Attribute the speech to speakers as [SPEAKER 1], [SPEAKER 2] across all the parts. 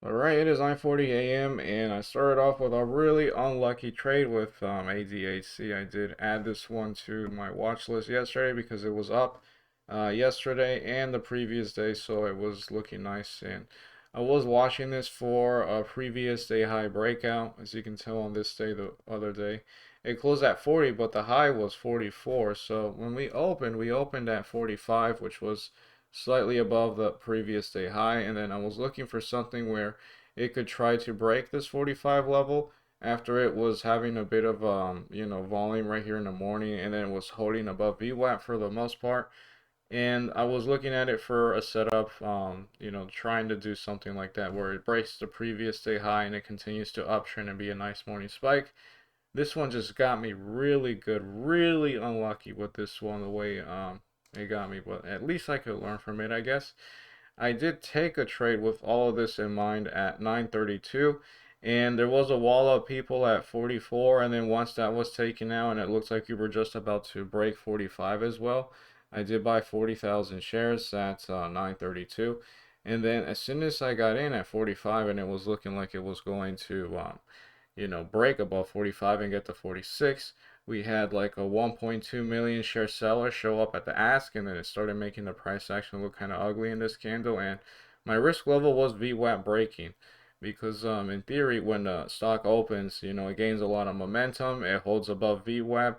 [SPEAKER 1] Alright, it is 9:40 a.m. and I started off with a really unlucky trade with ADHC. I did add this one to my watch list yesterday because it was up yesterday and the previous day, so it was looking nice. And I was watching this for a previous day high breakout, as you can tell on this day, the other day. It closed at 40, but the high was 44. So when we opened at 45, which was slightly above the previous day high, and then I was looking for something where it could try to break this 45 level after it was having a bit of volume right here in the morning, and then it was holding above VWAP for the most part. And I was looking at it for a setup, trying to do something like that where it breaks the previous day high and it continues to uptrend and be a nice morning spike. This one just got me really good, really unlucky with this one, the way it got me, but at least I could learn from it, I guess. I did take a trade with all of this in mind at 9:32, and there was a wall of people at 44, and then once that was taken out and it looks like we were just about to break 45 as well, I did buy 40,000 shares at 9:32, and then as soon as I got in at 45 and it was looking like it was going to break above 45 and get to 46, we had like a 1.2 million share seller show up at the ask, and then it started making the price action look kind of ugly in this candle. And my risk level was VWAP breaking because in theory, when the stock opens, it gains a lot of momentum, it holds above VWAP,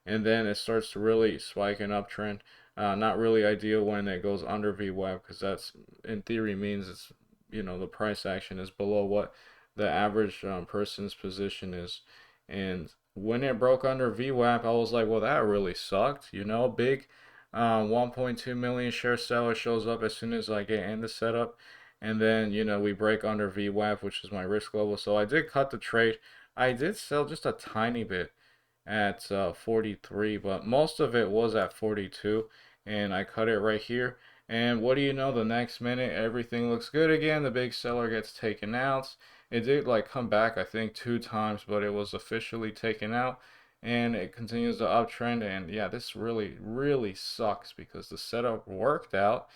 [SPEAKER 1] and then it starts to really spike an uptrend. Not really ideal when it goes under VWAP, because that's in theory means it's the price action is below what the average person's position is. And when it broke under VWAP, I was like, well, that really sucked. Big 1.2 million share seller shows up as soon as I get in the setup. And then, we break under VWAP, which is my risk level. So I did cut the trade. I did sell just a tiny bit at 43, but most of it was at 42. And I cut it right here. And what do you know, the next minute, everything looks good again. The big seller gets taken out. It did like come back, I think, two times, but it was officially taken out, and it continues to uptrend. And yeah, this really, really sucks because the setup worked out,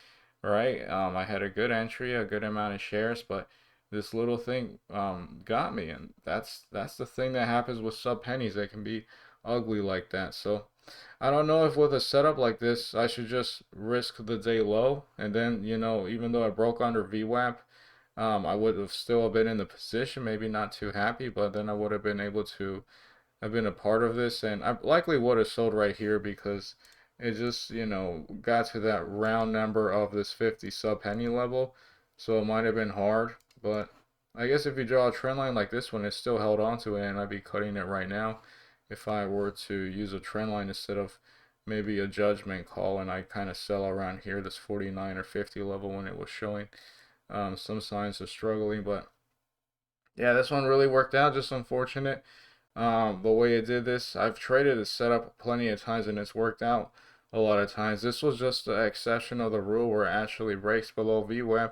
[SPEAKER 1] right? I had a good entry, a good amount of shares, but this little thing got me, and that's the thing that happens with sub pennies. They can be ugly like that. So I don't know if with a setup like this, I should just risk the day low, and then even though I broke under VWAP, I would have still been in the position, maybe not too happy, but then I would have been able to have been a part of this, and I likely would have sold right here because it just, got to that round number of this 50 sub penny level, so it might have been hard, but I guess if you draw a trend line like this one, it still held on to it, and I'd be cutting it right now if I were to use a trend line instead of maybe a judgment call, and I kind of sell around here, this 49 or 50 level when it was showing some signs of struggling. But yeah, this one really worked out. Just unfortunate the way it did this. I've traded this setup plenty of times and it's worked out a lot of times. This was just the exception of the rule where it actually breaks below VWAP,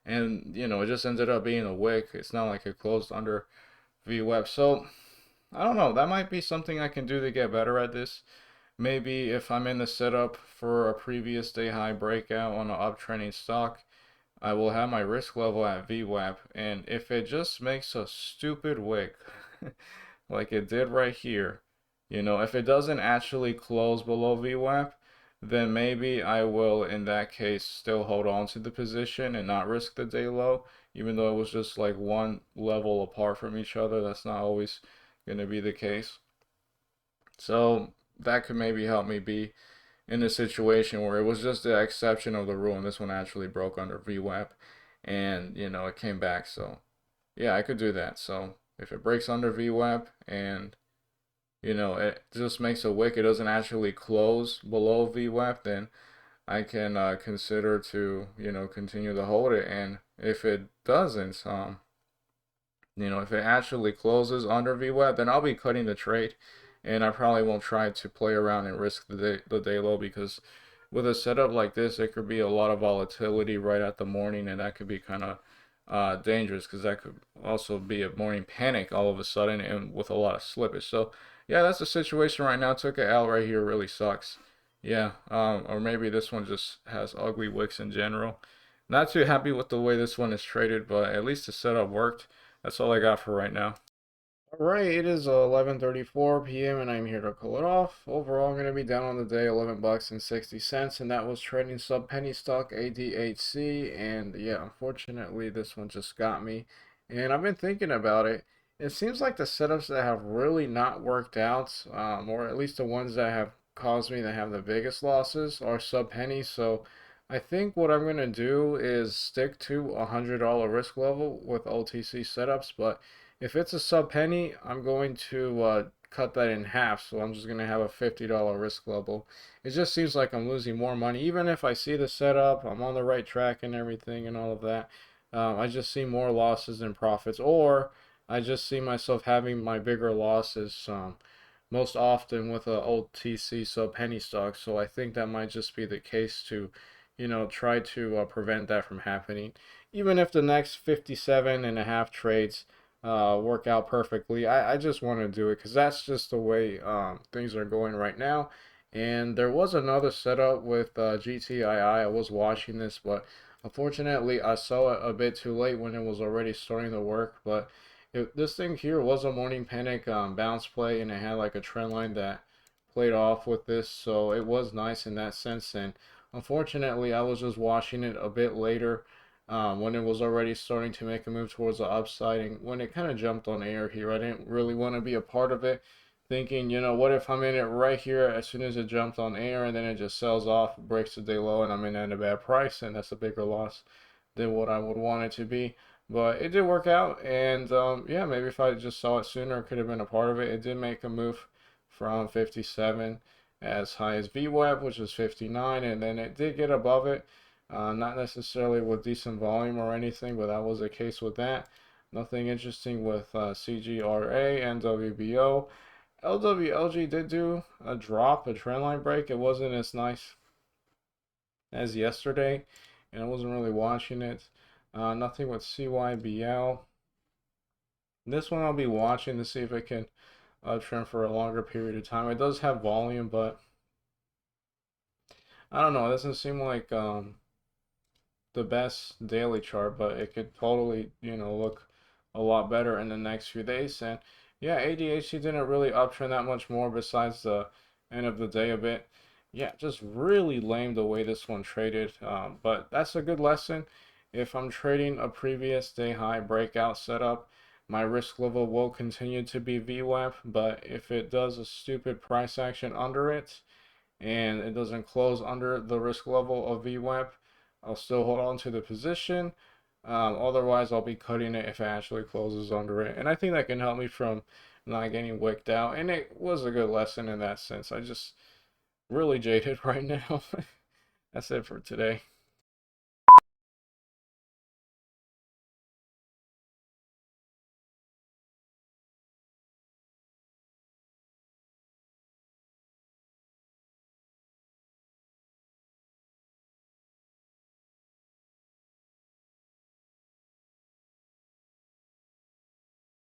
[SPEAKER 1] and it just ended up being a wick. It's not like it closed under VWAP. So I don't know. That might be something I can do to get better at this. Maybe if I'm in the setup for a previous day high breakout on an uptrending stock, I will have my risk level at VWAP, and if it just makes a stupid wick, like it did right here, if it doesn't actually close below VWAP, then maybe I will, in that case, still hold on to the position and not risk the day low, even though it was just like one level apart from each other. That's not always going to be the case. So that could maybe help me be in a situation where it was just the exception of the rule, and this one actually broke under VWAP, and it came back. So yeah, I could do that. So if it breaks under VWAP and it just makes a wick, it doesn't actually close below VWAP, then I can consider to continue to hold it. And if it doesn't, if it actually closes under VWAP, then I'll be cutting the trade, and I probably won't try to play around and risk the day low, because with a setup like this, it could be a lot of volatility right at the morning, and that could be kind of dangerous because that could also be a morning panic all of a sudden and with a lot of slippage. So yeah, that's the situation right now. Took it out right here, really sucks. Yeah, or maybe this one just has ugly wicks in general. Not too happy with the way this one is traded, but at least the setup worked. That's all I got for right now. Alright, it is 11:34 p.m. and I'm here to call it off. Overall, I'm going to be down on the day 11 bucks and 60 cents, and that was trading sub penny stock ADHC. And yeah, unfortunately, this one just got me. And I've been thinking about it. It seems like the setups that have really not worked out, or at least the ones that have caused me to have the biggest losses, are sub penny. So I think what I'm going to do is stick to a $100 risk level with OTC setups, but if it's a sub penny, I'm going to cut that in half. So I'm just going to have a $50 risk level. It just seems like I'm losing more money. Even if I see the setup, I'm on the right track and everything and all of that. I just see more losses than profits. Or I just see myself having my bigger losses most often with a OTC sub penny stock. So I think that might just be the case to, try to prevent that from happening. Even if the next 57 and a half trades work out perfectly. I just want to do it because that's just the way things are going right now. And there was another setup with GTII. I was watching this, but unfortunately, I saw it a bit too late when it was already starting to work. But this thing here was a morning panic bounce play, and it had like a trend line that played off with this, so it was nice in that sense. And unfortunately, I was just watching it a bit later when it was already starting to make a move towards the upside. And when it kind of jumped on air here, I didn't really want to be a part of it. Thinking, what if I'm in it right here as soon as it jumped on air and then it just sells off, breaks the day low, and I'm in at a bad price, and that's a bigger loss than what I would want it to be. But it did work out, and yeah, maybe if I just saw it sooner, I could have been a part of it. It did make a move from 57 as high as VWAP, which is 59, and then it did get above it. Not necessarily with decent volume or anything, but that was the case with that. Nothing interesting with CGRA and WBO. LWLG did do a drop, a trendline break. It wasn't as nice as yesterday, and I wasn't really watching it. Nothing with CYBL. This one I'll be watching to see if it can trend for a longer period of time. It does have volume, but I don't know. It doesn't seem like the best daily chart, but it could totally, look a lot better in the next few days. And yeah, ADHC didn't really uptrend that much more besides the end of the day a bit. Yeah, just really lame the way this one traded. But that's a good lesson. If I'm trading a previous day high breakout setup, my risk level will continue to be VWAP. But if it does a stupid price action under it, and it doesn't close under the risk level of VWAP, I'll still hold on to the position. Otherwise, I'll be cutting it if it actually closes under it. And I think that can help me from not getting wicked out. And it was a good lesson in that sense. I just really jaded right now. That's it for today.